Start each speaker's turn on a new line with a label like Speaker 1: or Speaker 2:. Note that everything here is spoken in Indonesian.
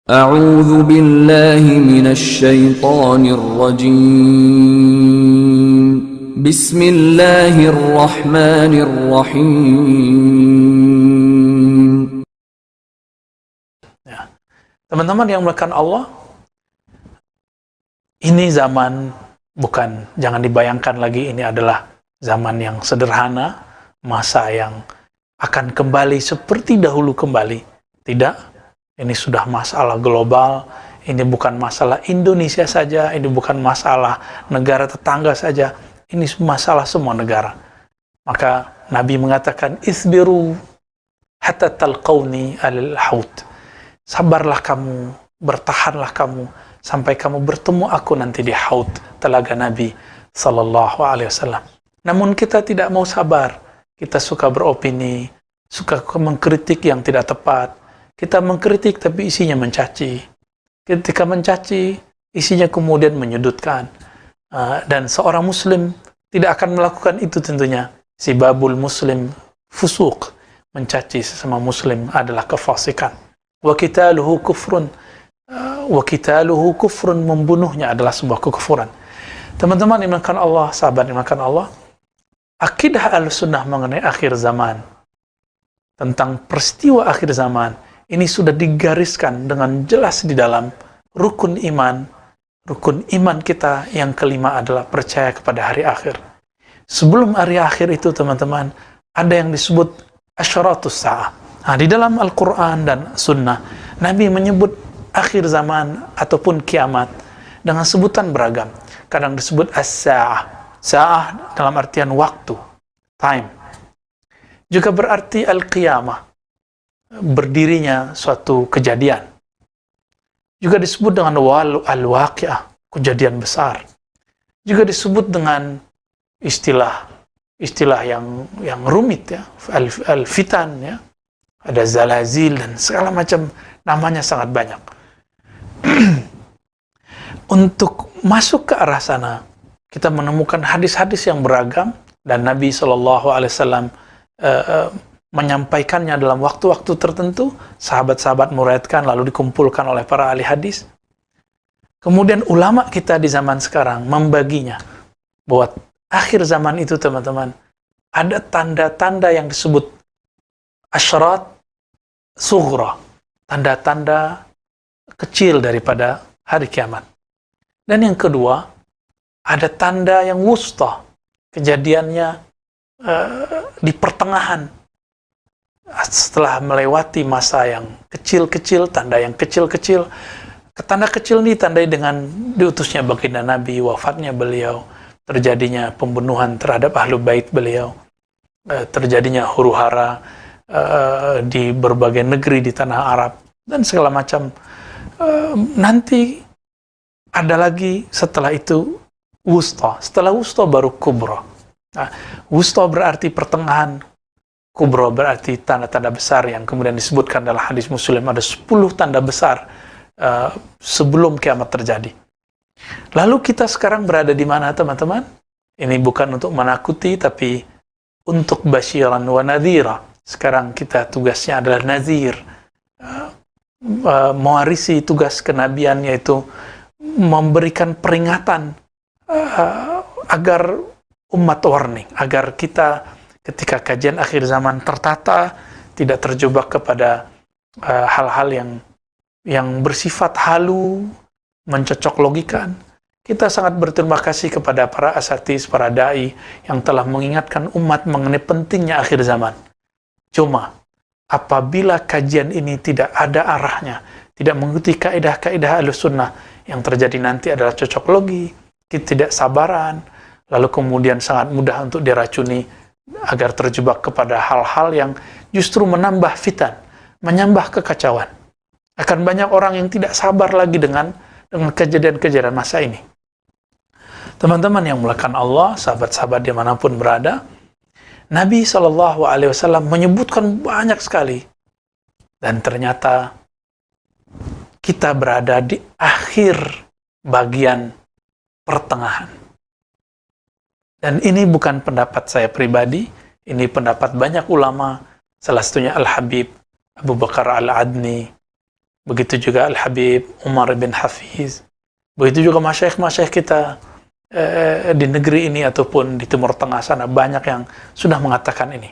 Speaker 1: أعوذ بالله من الشيطان الرجيم بسم الله الرحمن الرحيم.
Speaker 2: Ya. Teman-teman yang melakukan Allah, ini zaman jangan dibayangkan lagi ini adalah zaman yang sederhana, masa yang akan kembali seperti dahulu kembali. Tidak, ini sudah masalah global, ini bukan masalah Indonesia saja, ini bukan masalah negara tetangga saja, ini masalah semua negara. Maka Nabi mengatakan, isbiru hatta talqawni al-haut. Sabarlah kamu, bertahanlah kamu, sampai kamu bertemu aku nanti di haut, telaga Nabi sallallahu alaihi wasallam. Namun kita tidak mau sabar, kita suka beropini, suka mengkritik yang tidak tepat. Kita mengkritik tapi isinya mencaci. Ketika mencaci, isinya kemudian menyudutkan. Dan seorang muslim tidak akan melakukan itu tentunya. Sibabul muslim fusuk. Mencaci sesama muslim adalah kefasikan. Wa qitaluhu kufrun. Wa qitaluhu kufrun, membunuhnya adalah sebuah kekufuran. Teman-teman dimuliakan Allah, sahabat dimuliakan Allah, akidah Ahlussunnah mengenai akhir zaman, tentang peristiwa akhir zaman, ini sudah digariskan dengan jelas di dalam rukun iman. Rukun iman kita yang kelima adalah percaya kepada hari akhir. Sebelum hari akhir itu, teman-teman, ada yang disebut asyaratus sa'ah. Nah, di dalam Al-Quran dan Sunnah, Nabi menyebut akhir zaman ataupun kiamat dengan sebutan beragam. Kadang disebut as-sa'ah. Sa'ah dalam artian waktu, time. Juga berarti al-qiyamah, berdirinya suatu kejadian. Juga disebut dengan al-waqi'ah, kejadian besar. Juga disebut dengan istilah yang rumit ya, al-fitan ya. Ada zalazil dan segala macam, namanya sangat banyak. Untuk masuk ke arah sana, kita menemukan hadis-hadis yang beragam, dan Nabi SAW menyampaikannya dalam waktu-waktu tertentu. Sahabat-sahabat meriwayatkan lalu dikumpulkan oleh para ahli hadis. Kemudian ulama kita di zaman sekarang membaginya bahwa akhir zaman itu, teman-teman, ada tanda-tanda yang disebut asyarat sughra, tanda-tanda kecil daripada hari kiamat. Dan yang kedua, ada tanda yang wusta, kejadiannya di pertengahan, setelah melewati masa yang kecil-kecil, tanda yang kecil-kecil. Tanda kecil ini ditandai dengan diutusnya baginda Nabi, wafatnya beliau, terjadinya pembunuhan terhadap ahlu bait beliau, terjadinya huru-hara di berbagai negeri di tanah Arab, dan segala macam. Nanti ada lagi setelah itu wusta. Setelah wusta baru kubra. Nah, wusta berarti pertengahan, kubra berarti tanda-tanda besar yang kemudian disebutkan dalam hadis Muslim. Ada 10 tanda besar sebelum kiamat terjadi. Lalu kita sekarang berada di mana, teman-teman? Ini bukan untuk menakuti, tapi untuk basyiran wa nadhira. Sekarang kita tugasnya adalah nazir, mewarisi tugas kenabian, yaitu memberikan peringatan agar umat warning, agar kita ketika kajian akhir zaman tertata, tidak terjebak kepada hal-hal yang bersifat halu, mencocok logikan. Kita sangat berterima kasih kepada para asatis, para da'i yang telah mengingatkan umat mengenai pentingnya akhir zaman. Cuma, apabila kajian ini tidak ada arahnya, tidak mengikuti kaidah-kaidah Ahlussunnah, yang terjadi nanti adalah cocok logi, ketidaksabaran, lalu kemudian sangat mudah untuk diracuni agar terjebak kepada hal-hal yang justru menambah fitan, menambah kekacauan. Akan banyak orang yang tidak sabar lagi dengan kejadian-kejadian masa ini. Teman-teman yang mulakan Allah, sahabat-sahabat dimanapun berada, Nabi SAW menyebutkan banyak sekali. Dan ternyata kita berada di akhir bagian pertengahan. Dan ini bukan pendapat saya pribadi, ini pendapat banyak ulama, salah satunya Al-Habib Abu Bakar Al-Adni, begitu juga Al-Habib Umar bin Hafiz, begitu juga masyaikh-masyaikh kita di negeri ini ataupun di Timur Tengah sana, banyak yang sudah mengatakan ini.